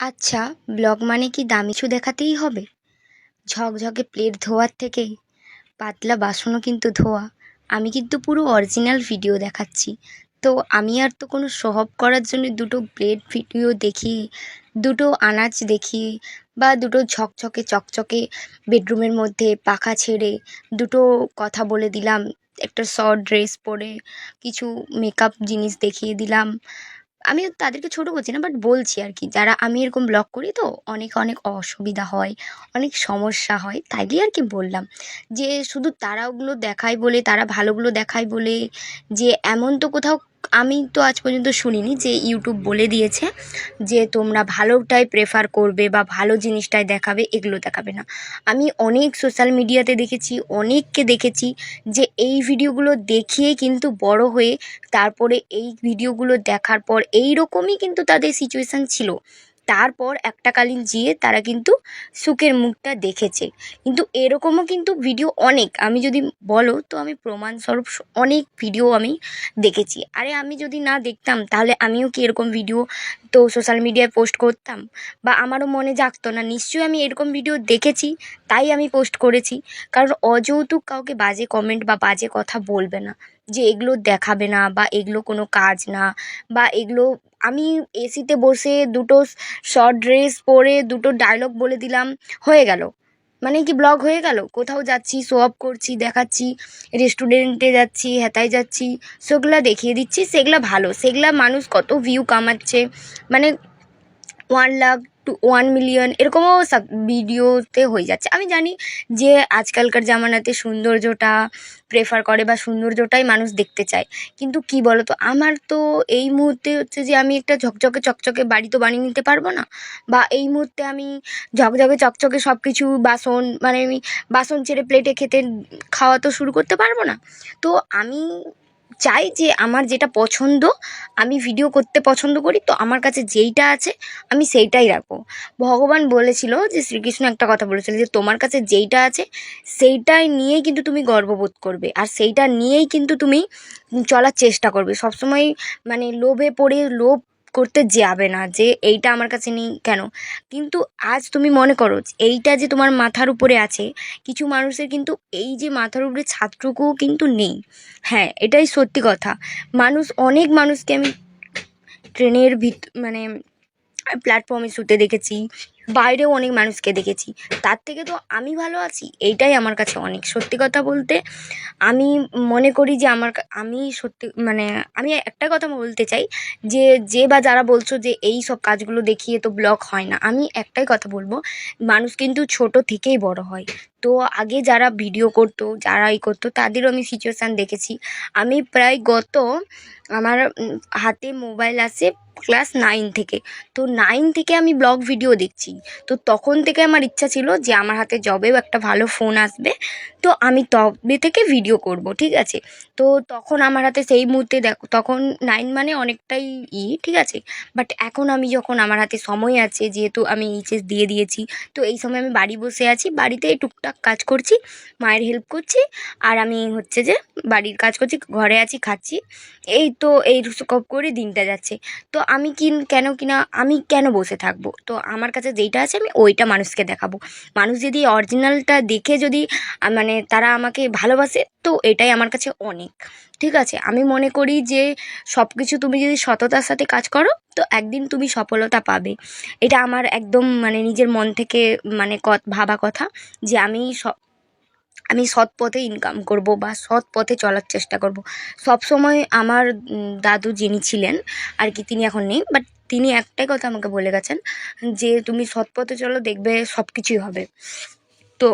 আচ্ছা, ব্লগ মানে কি দামি কিছু দেখাতেই হবে? ঝকঝকে প্লেট ধোয়ার থেকে পাতলা বাসনও কিন্তু ধোয়া। আমি কিন্তু পুরো অরিজিনাল ভিডিও দেখাচ্ছি। তো আমি আর তো কোনো শো অফ করার জন্য দুটো প্লেট ভিডিও দেখিয়ে, দুটো আনাজ দেখিয়ে বা দুটো ঝকঝকে চকচকে বেডরুমের মধ্যে পাখা ছেড়ে দুটো কথা বলে দিলাম, একটা শর্ট ড্রেস পরে কিছু মেকআপ জিনিস দেখিয়ে দিলাম। আমি তাদেরকে ছোট করছি না, বাট বলছি আর কি, যারা আমি এরকম ব্লগ করি তো অনেক অনেক অসুবিধা হয়, অনেক সমস্যা হয়, তাই দিয়ে আর কি বললাম যে শুধু তারা ওগুলো দেখায় বলে, তারা ভালোগুলো দেখায় বলে যে এমন তো কোথাও আমি তো আজ পর্যন্ত শুনিনি যে ইউটিউব বলে দিয়েছে যে তোমরা ভালোটাই প্রেফার করবে বা ভালো জিনিসটাই দেখাবে, এগুলো দেখাবে না। আমি অনেক সোশ্যাল মিডিয়াতে দেখেছি, অনেককে দেখেছি যে এই ভিডিওগুলো দেখিয়ে কিন্তু বড় হয়ে তারপরে এই ভিডিওগুলো দেখার পর এই রকমই কিন্তু তাদের সিচুয়েশান ছিল, তারপর একটা কালীন যেয়ে তারা কিন্তু সুখের মুখটা দেখেছে। কিন্তু এরকমও কিন্তু ভিডিও অনেক, আমি যদি বলো তো আমি প্রমাণস্বরূপ অনেক ভিডিও আমি দেখেছি। আরে আমি যদি না দেখতাম তাহলে আমিও কি এরকম ভিডিও তো সোশ্যাল মিডিয়ায় পোস্ট করতাম? বা আমারও মনে জাগতো না? নিশ্চয়ই আমি এরকম ভিডিও দেখেছি, তাই আমি পোস্ট করেছি। কারণ অযৌতুক কাউকে বাজে কমেন্ট বা বাজে কথা বলবে না, যে এগুলো দেখাবে না বা এগুলো কোনো কাজ না, বা এগুলো আমি এসিতে বসে দুটো শর্ট ড্রেস পরে দুটো ডায়লগ বলে দিলাম, হয়ে গেল? মানে কি ব্লগ হয়ে গেল? কোথাও যাচ্ছি, শো অফ করছি, দেখাচ্ছি, রেস্টুরেন্টে যাচ্ছি, হেথায় যাচ্ছি, সেগুলা দেখিয়ে দিচ্ছি, সেগুলা ভালো, সেগুলা মানুষ কত ভিউ কামাচ্ছে, মানে 1 লাখ টু 1 মিলিয়ন এরকমও ভিডিওতে হয়ে যাচ্ছে। আমি জানি যে আজকালকার জামানাতে সৌন্দর্যটা প্রেফার করে বা সৌন্দর্যটাই মানুষ দেখতে চায়, কিন্তু কি বলো তো, আমার তো এই মুহূর্তে হচ্ছে যে আমি একটা ঝকঝকে চকচকে বাড়ি তো বানিয়ে নিতে পারবো না, বা এই মুহূর্তে আমি ঝকঝকে চকচকে সব কিছু বাসন, মানে আমি বাসন ছেড়ে প্লেটে খেতে খাওয়া তো শুরু করতে পারবো না। তো আমি চাই যে আমার যেটা পছন্দ, আমি ভিডিও করতে পছন্দ করি, তো আমার কাছে যেইটা আছে আমি সেইটাই রাখবো। ভগবান বলেছিল, যে শ্রীকৃষ্ণ একটা কথা বলেছিল, যে তোমার কাছে যেইটা আছে সেইটাই নিয়েই কিন্তু তুমি গর্ববোধ করবে, আর সেইটা নিয়েই কিন্তু তুমি চলার চেষ্টা করবে সবসময়। মানে লোভে পড়ে লোভ করতে যাবে না যে এইটা আমার কাছে নেই কেন। কিন্তু আজ তুমি মনে করো এইটা যে তোমার মাথার উপরে আছে, কিছু মানুষের কিন্তু এই যে মাথার উপরে ছাদটুকুও কিন্তু নেই। হ্যাঁ, এটাই সত্যি কথা। অনেক মানুষকে আমি ট্রেনের মানে প্ল্যাটফর্মে শুতে দেখেছি, বাইরেও অনেক মানুষকে দেখেছি, তার থেকে তো আমি ভালো আছি, এইটাই আমার কাছে অনেক। সত্যি কথা বলতে আমি মনে করি যে আমি সত্যি, মানে আমি একটা কথা বলতে চাই, যে বা যারা বলছো যে এই সব কাজগুলো দেখিয়ে তো ব্লগ হয় না, আমি একটাই কথা বলবো, মানুষ কিন্তু ছোট থেকেই বড় হয়। তো আগে যারা ভিডিও করতো, যারা করতো, তাদেরও আমি সিচুয়েশান দেখেছি। আমি প্রায় আমার হাতে মোবাইল আসে ক্লাস 9 থেকে। তো 9 থেকে আমি ব্লগ ভিডিও দেখছি। তো তখন থেকে আমার ইচ্ছা ছিল যে আমার হাতে যবেও একটা ভালো ফোন আসবে, তো আমি তবে থেকে ভিডিও করব, ঠিক আছে? তো তখন আমার হাতে সেই মুহূর্তে দেখো, তখন 9 মানে অনেকটাই ঠিক আছে? বাট এখন আমি যখন আমার হাতে সময় আছে, যেহেতু আমি এইচএস দিয়ে দিয়েছি, তো এই সময় আমি বাড়ি বসে আছি, বাড়িতে টুকটাক কাজ করছি, মায়ের হেল্প করছি, আর আমি হচ্ছে যে বাড়ির কাজ করছি, ঘরে আছি, খাচ্ছি, এই তো এই সব করে দিনটা যাচ্ছে। তো আমি আমি কেন বসে থাকবো? তো আমার কাছে যেইটা আছে আমি ওইটা মানুষকে দেখাবো। মানুষ যদি অরিজিনালটা দেখে যদি মানে তারা আমাকে ভালোবাসে, তো এটাই আমার কাছে অনেক। ঠিক আছে? আমি মনে করি যে সব কিছু তুমি যদি সততার সাথে কাজ করো, তো একদিন তুমি সফলতা পাবে। এটা আমার একদম মানে নিজের মন থেকে মানে ভাবা কথা, যে আমি সৎ পথে ইনকাম করব বা সৎ পথে চলার চেষ্টা করব। সবসময় আমার দাদু যিনি ছিলেন আর কি, তিনি এখন নেই, বাট তিনি একটাই কথা আমাকে বলে গেছেন, যে তুমি সৎ পথে চলো, দেখবে সব কিছুই হবে। তো